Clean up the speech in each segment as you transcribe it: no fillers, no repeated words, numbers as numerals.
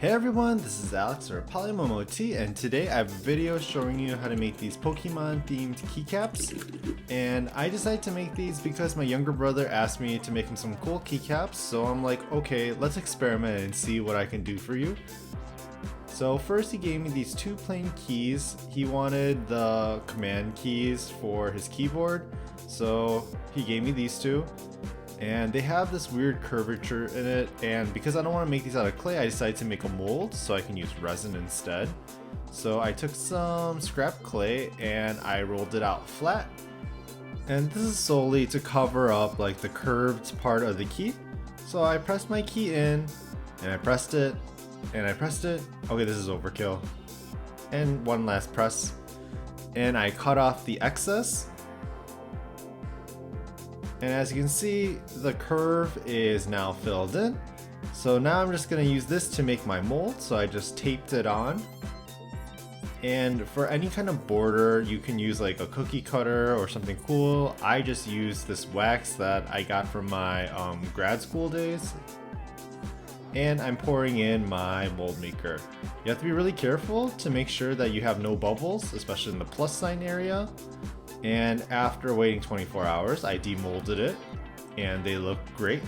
Hey everyone, this is Alex or PolymomoTea, and today I have a video showing you how to make these Pokemon themed keycaps. And I decided to make these because my younger brother asked me to make him some cool keycaps, so I'm like, okay, let's experiment and see what I can do for you. So first he gave me these two plain keys. He wanted the command keys for his keyboard, so he gave me these two. And they have this weird curvature in it, and because I don't want to make these out of clay, I decided to make a mold so I can use resin instead. So I took some scrap clay and I rolled it out flat, and this is solely to cover up like the curved part of the key. So I pressed my key in, and I pressed it, and I pressed it. Okay, this is overkill. And one last press, and I cut off the excess. And as you can see, the curve is now filled in. So now I'm just going to use this to make my mold. So I just taped it on. And for any kind of border, you can use like a cookie cutter or something cool. I just used this wax that I got from my grad school days. And I'm pouring in my mold maker. You have to be really careful to make sure that you have no bubbles, especially in the plus sign area. And after waiting 24 hours, I demolded it, and they look great.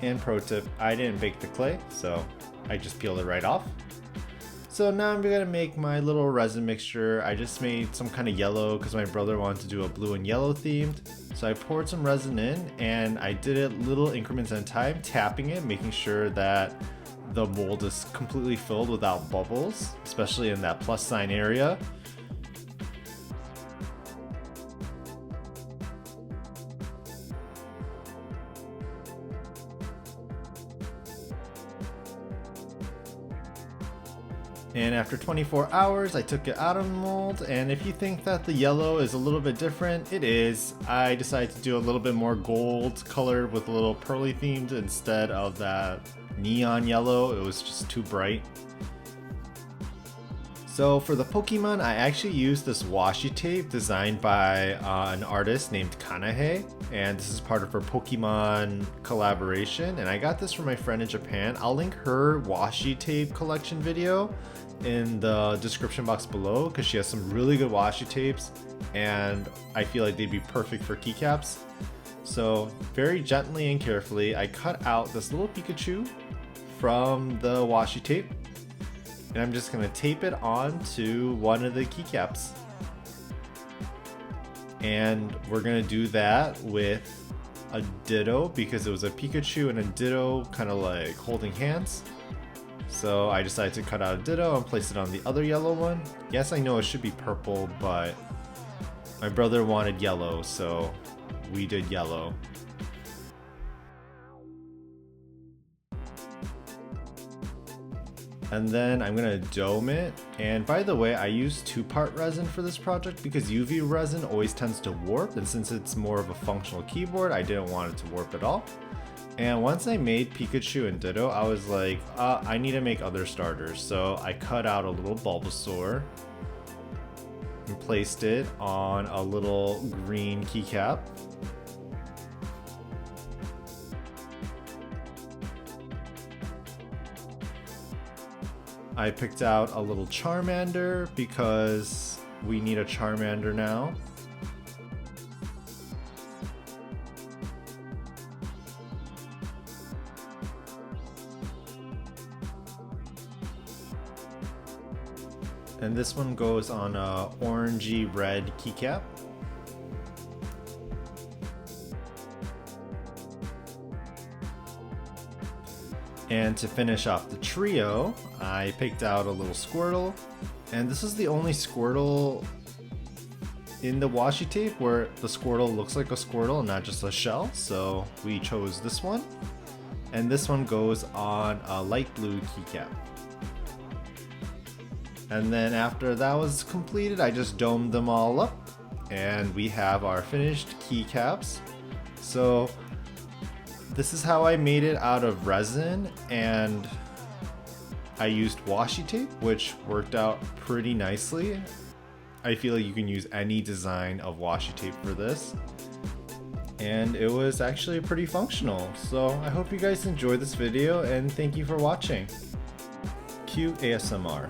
And pro tip, I didn't bake the clay, so I just peeled it right off. So now I'm gonna make my little resin mixture. I just made some kind of yellow because my brother wanted to do a blue and yellow themed. So I poured some resin in, and I did it little increments at a time, tapping it, making sure that the mold is completely filled without bubbles, especially in that plus sign area. And after 24 hours, I took it out of the mold, and if you think that the yellow is a little bit different, it is. I decided to do a little bit more gold colored with a little pearly themed instead of that neon yellow. It was just too bright. So for the Pokemon, I actually used this washi tape designed by an artist named Kanahei, and this is part of her Pokemon collaboration, and I got this from my friend in Japan. I'll link her washi tape collection video in the description box below because she has some really good washi tapes, and I feel like they'd be perfect for keycaps. So very gently and carefully, I cut out this little Pikachu from the washi tape, and I'm just gonna tape it onto one of the keycaps. And we're gonna do that with a Ditto because it was a Pikachu and a Ditto kind of like holding hands. So I decided to cut out a Ditto and place it on the other yellow one. Yes, I know it should be purple, but my brother wanted yellow, so we did yellow. And then I'm gonna dome it. And by the way, I used 2-part resin for this project because UV resin always tends to warp, and since it's more of a functional keyboard, I didn't want it to warp at all. And once I made Pikachu and Ditto, I was like, I need to make other starters. So I cut out a little Bulbasaur and placed it on a little green keycap. I picked out a little Charmander because we need a Charmander now. And this one goes on a orangey red keycap. And to finish off the trio, I picked out a little Squirtle. And this is the only Squirtle in the washi tape where the Squirtle looks like a Squirtle and not just a shell. So we chose this one. And this one goes on a light blue keycap. And then after that was completed, I just domed them all up. And we have our finished keycaps. So this is how I made it out of resin, and I used washi tape, which worked out pretty nicely. I feel like you can use any design of washi tape for this. and it was actually pretty functional. So I hope you guys enjoyed this video and thank you for watching. Cue ASMR.